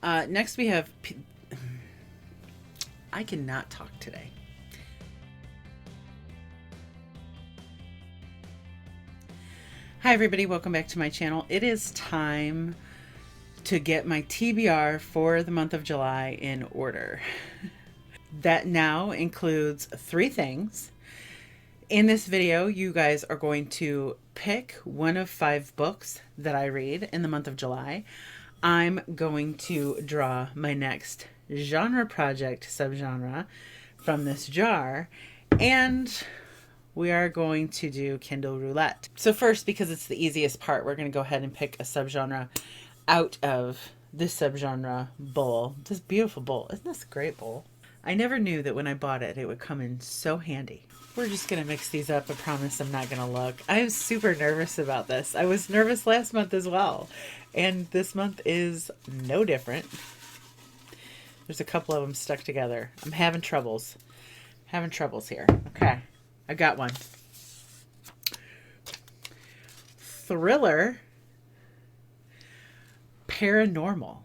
Next we have... I cannot talk today. Hi everybody, welcome back to my channel. It is time to get my TBR for the month of July in order. That now includes 3 things. In this video, you guys are going to pick one of 5 books that I read in the month of July. I'm going to draw my next genre project subgenre from this jar, and we are going to do Kindle Roulette. So first, because it's the easiest part, we're going to go ahead and pick a subgenre out of this subgenre bowl. This beautiful bowl. Isn't this a great bowl? I never knew that when I bought it, it would come in so handy. We're just going to mix these up. I promise I'm not going to look. I'm super nervous about this. I was nervous last month as well. And this month is no different. There's a couple of them stuck together. I'm having troubles. Having troubles here. Okay. I got one. Thriller. Paranormal.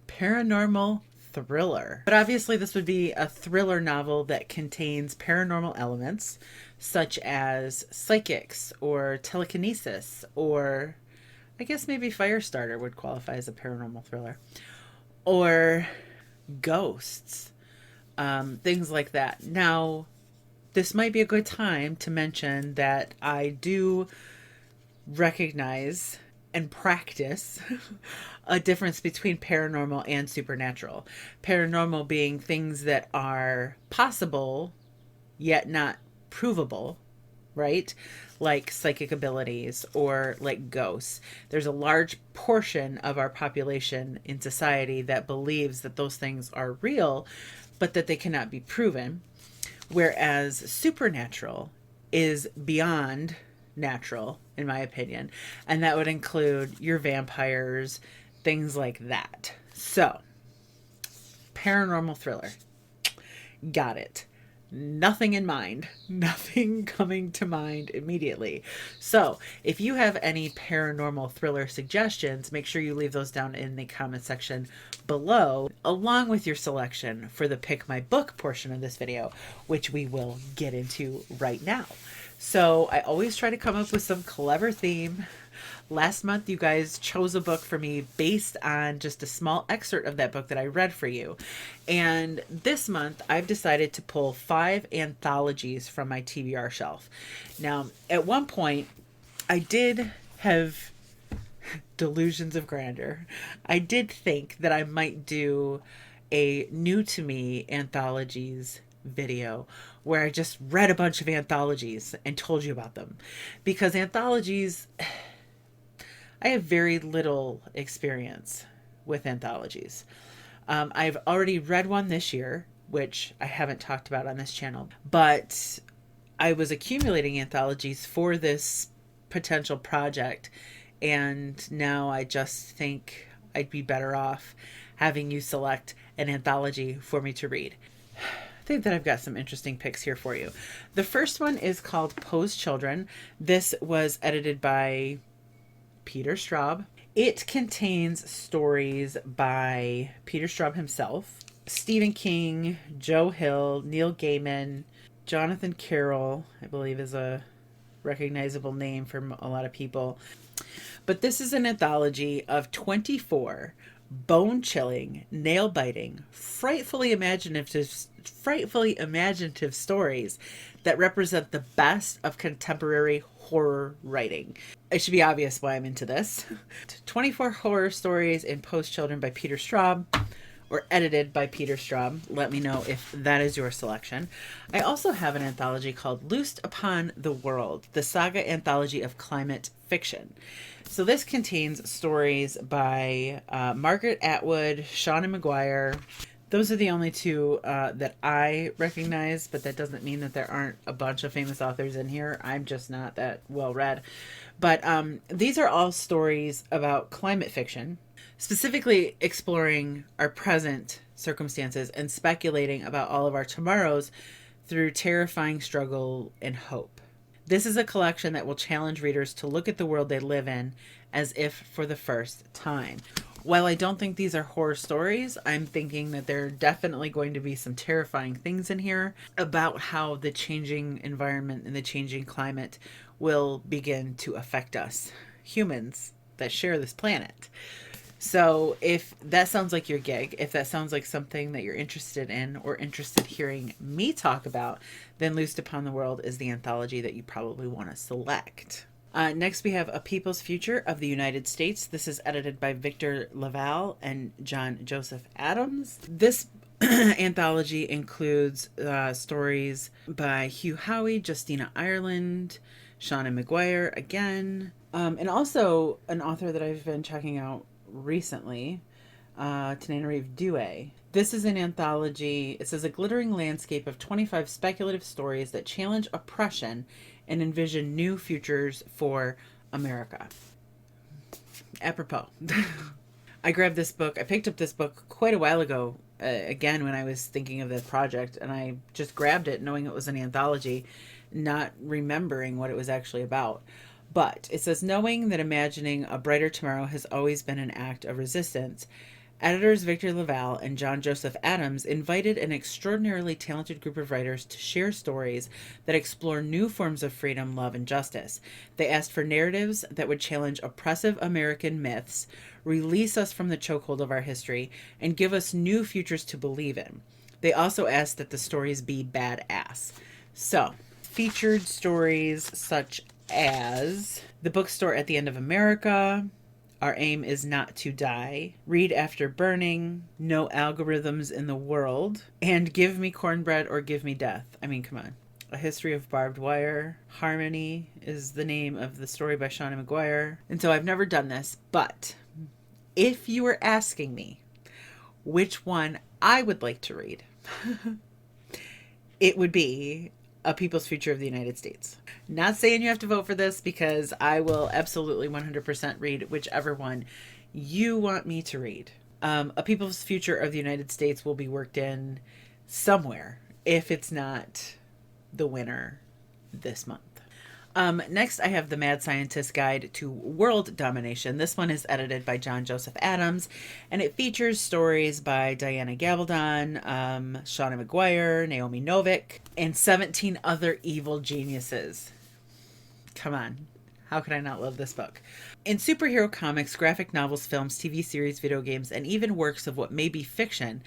Paranormal thriller. But obviously this would be a thriller novel that contains paranormal elements such as psychics or telekinesis, or I guess maybe Firestarter would qualify as a paranormal thriller, or ghosts, things like that. Now, this might be a good time to mention that I do recognize and practice a difference between paranormal and supernatural. Paranormal being things that are possible yet not provable, right? Like psychic abilities or like ghosts. There's a large portion of our population in society that believes that those things are real, but that they cannot be proven. Whereas supernatural is beyond natural, in my opinion. And that would include your vampires, things like that. So, paranormal thriller. Got it. Nothing in mind. Nothing coming to mind immediately. So, if you have any paranormal thriller suggestions, make sure you leave those down in the comment section below, along with your selection for the Pick My Book portion of this video, which we will get into right now. So I always try to come up with some clever theme. Last month, you guys chose a book for me based on just a small excerpt of that book that I read for you. And this month, I've decided to pull 5 anthologies from my TBR shelf. Now, at one point, I did have delusions of grandeur. I did think that I might do a new to me anthologies video where I just read a bunch of anthologies and told you about them, because anthologies, I have very little experience with anthologies. I've already read one this year, which I haven't talked about on this channel, but I was accumulating anthologies for this potential project, and now I just think I'd be better off having you select an anthology for me to read. I think that I've got some interesting picks here for you. The first one is called Poe's Children. This was edited by Peter Straub. It contains stories by Peter Straub himself, Stephen King, Joe Hill, Neil Gaiman, Jonathan Carroll, I believe is a recognizable name from a lot of people. But this is an anthology of 24 bone-chilling, nail-biting, frightfully imaginative stories that represent the best of contemporary horror writing. It should be obvious why I'm into this. 24 horror stories in Poe's Children by Peter Straub, or edited by Peter Straub. Let me know if that is your selection. I also have an anthology called Loosed Upon the World, the saga anthology of climate fiction. So this contains stories by Margaret Atwood, Seanan McGuire. Those are the only 2 that I recognize, but that doesn't mean that there aren't a bunch of famous authors in here. I'm just not that well read. But these are all stories about climate fiction, specifically exploring our present circumstances and speculating about all of our tomorrows through terrifying struggle and hope. This is a collection that will challenge readers to look at the world they live in as if for the first time. While I don't think these are horror stories, I'm thinking that there are definitely going to be some terrifying things in here about how the changing environment and the changing climate will begin to affect us, humans that share this planet. So, if that sounds like your gig, if that sounds like something that you're interested in or interested hearing me talk about, then Loosed Upon the World is the anthology that you probably want to select. Next, we have A People's Future of the United States. This is edited by Victor LaValle and John Joseph Adams. This anthology includes stories by Hugh Howey, Justina Ireland, Shauna McGuire again, and also an author that I've been checking out recently, Tananarive Due. This is an anthology. It says a glittering landscape of 25 speculative stories that challenge oppression and envision new futures for America. Apropos. I grabbed this book. I picked up this book quite a while ago, again, when I was thinking of this project, and I just grabbed it knowing it was an anthology, not remembering what it was actually about. But it says, knowing that imagining a brighter tomorrow has always been an act of resistance, editors Victor LaValle and John Joseph Adams invited an extraordinarily talented group of writers to share stories that explore new forms of freedom, love, and justice. They asked for narratives that would challenge oppressive American myths, release us from the chokehold of our history, and give us new futures to believe in. They also asked that the stories be badass. So, featured stories such as The Bookstore at the End of America, Our Aim is Not to Die, Read After Burning, No Algorithms in the World, and Give Me Cornbread or Give Me Death. I mean, come on. A History of Barbed Wire. Harmony is the name of the story by Shauna McGuire. And so I've never done this, but if you were asking me which one I would like to read, it would be A People's Future of the United States. Not saying you have to vote for this, because I will absolutely 100% read whichever one you want me to read. A People's Future of the United States will be worked in somewhere if it's not the winner this month. Next, I have The Mad Scientist Guide to World Domination. This one is edited by John Joseph Adams, and it features stories by Diana Gabaldon, Shauna McGuire, Naomi Novik, and 17 other evil geniuses. Come on. How could I not love this book? In superhero comics, graphic novels, films, TV series, video games, and even works of what may be fiction,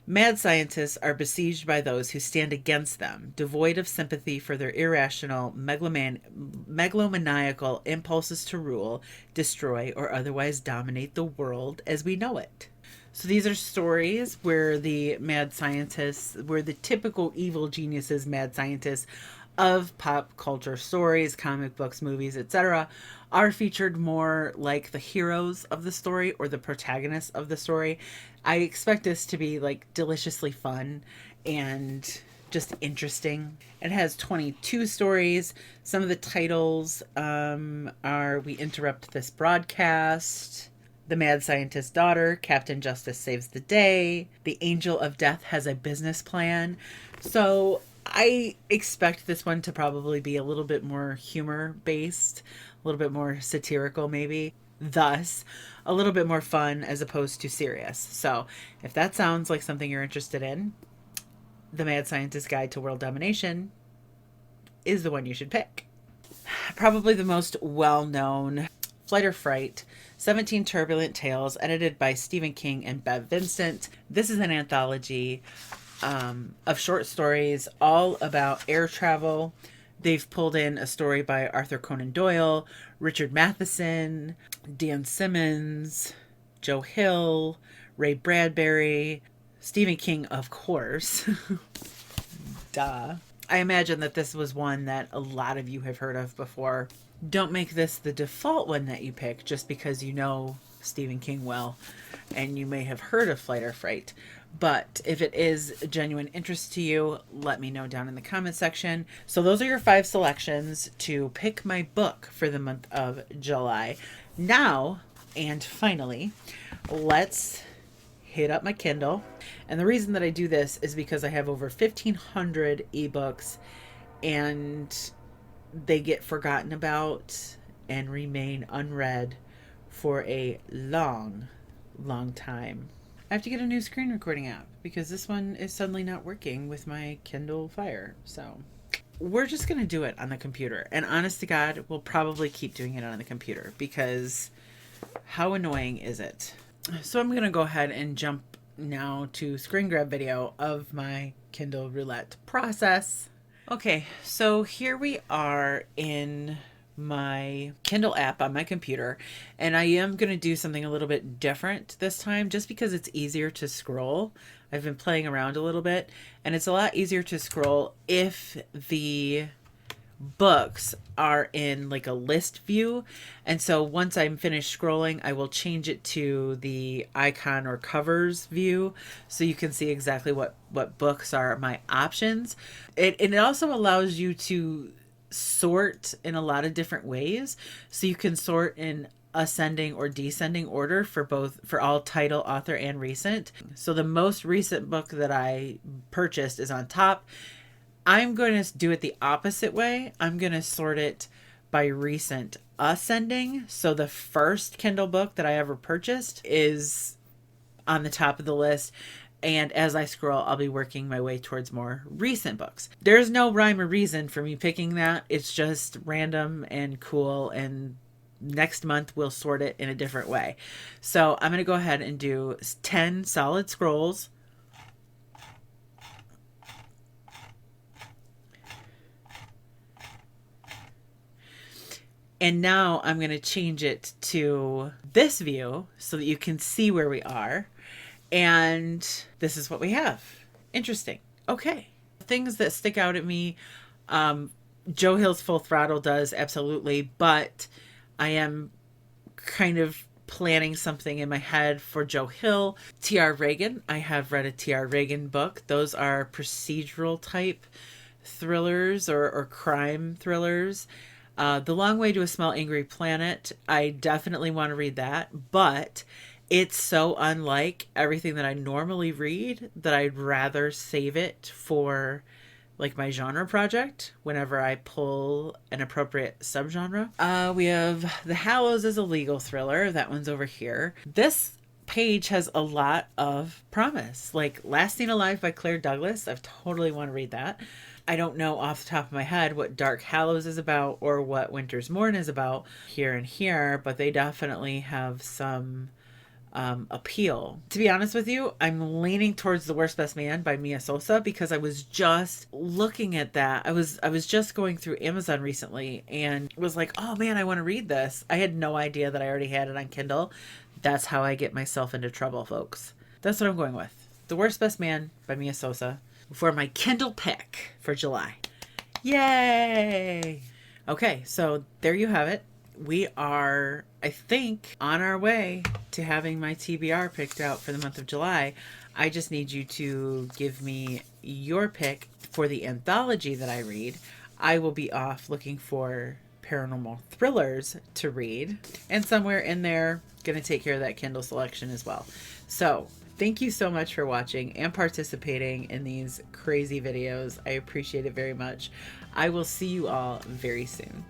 mad scientists are besieged by those who stand against them, devoid of sympathy for their irrational, megalomaniacal impulses to rule, destroy, or otherwise dominate the world as we know it. So these are stories where the mad scientists, where the typical evil geniuses, mad scientists of pop culture stories, comic books, movies, etc., are featured more like the heroes of the story or the protagonists of the story. I expect this to be like deliciously fun and just interesting. It has 22 stories. Some of the titles are We Interrupt This Broadcast, The Mad Scientist's Daughter, Captain Justice Saves the Day, The Angel of Death Has a Business Plan. So I expect this one to probably be a little bit more humor based, a little bit more satirical maybe, thus a little bit more fun as opposed to serious. So if that sounds like something you're interested in, The Mad Scientist's Guide to World Domination is the one you should pick. Probably the most well-known, Flight or Fright, 17 Turbulent Tales, edited by Stephen King and Bev Vincent. This is an anthology of short stories all about air travel. They've pulled in a story by Arthur Conan Doyle, Richard Matheson, Dan Simmons, Joe Hill, Ray Bradbury, Stephen King, of course. Duh. I imagine that this was one that a lot of you have heard of before. Don't make this the default one that you pick just because you know Stephen King well and you may have heard of Flight or Fright. But if it is a genuine interest to you, let me know down in the comment section. So those are your 5 selections to pick my book for the month of July. Now, and finally, let's hit up my Kindle. And the reason that I do this is because I have over 1,500 ebooks and they get forgotten about and remain unread for a long, long time. I have to get a new screen recording app because this one is suddenly not working with my Kindle Fire. So we're just going to do it on the computer. And honest to God, we'll probably keep doing it on the computer because how annoying is it? So I'm going to go ahead and jump now to screen grab video of my Kindle roulette process. Okay, so here we are in my Kindle app on my computer, and I am going to do something a little bit different this time just because it's easier to scroll. I've been playing around a little bit, and it's a lot easier to scroll if the books are in like a list view. And so once I'm finished scrolling, I will change it to the icon or covers view so you can see exactly what books are my options. It also allows you to sort in a lot of different ways. So you can sort in ascending or descending order for all title, author, and recent. So the most recent book that I purchased is on top. I'm going to do it the opposite way. I'm going to sort it by recent ascending. So the first Kindle book that I ever purchased is on the top of the list. And as I scroll, I'll be working my way towards more recent books. There's no rhyme or reason for me picking that. It's just random and cool. And next month we'll sort it in a different way. So I'm going to go ahead and do 10 solid scrolls. And now I'm going to change it to this view so that you can see where we are. And this is what we have. Interesting. Okay. Things that stick out at me. Joe Hill's Full Throttle does, absolutely. But I am kind of planning something in my head for Joe Hill. T.R. Reagan. I have read a T.R. Reagan book. Those are procedural type thrillers or crime thrillers. The Long Way to a Small Angry Planet, I definitely want to read that, but it's so unlike everything that I normally read that I'd rather save it for like my genre project whenever I pull an appropriate subgenre. We have The Hallows as a legal thriller. That one's over here. This page has a lot of promise, like Lasting Alive by Claire Douglas. I totally want to read that. I don't know off the top of my head what Dark Hallows is about or what Winter's Morn is about here and here, but they definitely have some appeal. To be honest with you, I'm leaning towards The Worst Best Man by Mia Sosa because I was just looking at that. I was just going through Amazon recently and was like, oh man, I want to read this. I had no idea that I already had it on Kindle. That's how I get myself into trouble, folks. That's what I'm going with. The Worst Best Man by Mia Sosa for my Kindle pick for July. Yay! Okay, so there you have it. We are, I think, on our way to having my TBR picked out for the month of July. I just need you to give me your pick for the anthology that I read. I will be off looking for paranormal thrillers to read. And somewhere in there, going to take care of that Kindle selection as well. So thank you so much for watching and participating in these crazy videos. I appreciate it very much. I will see you all very soon.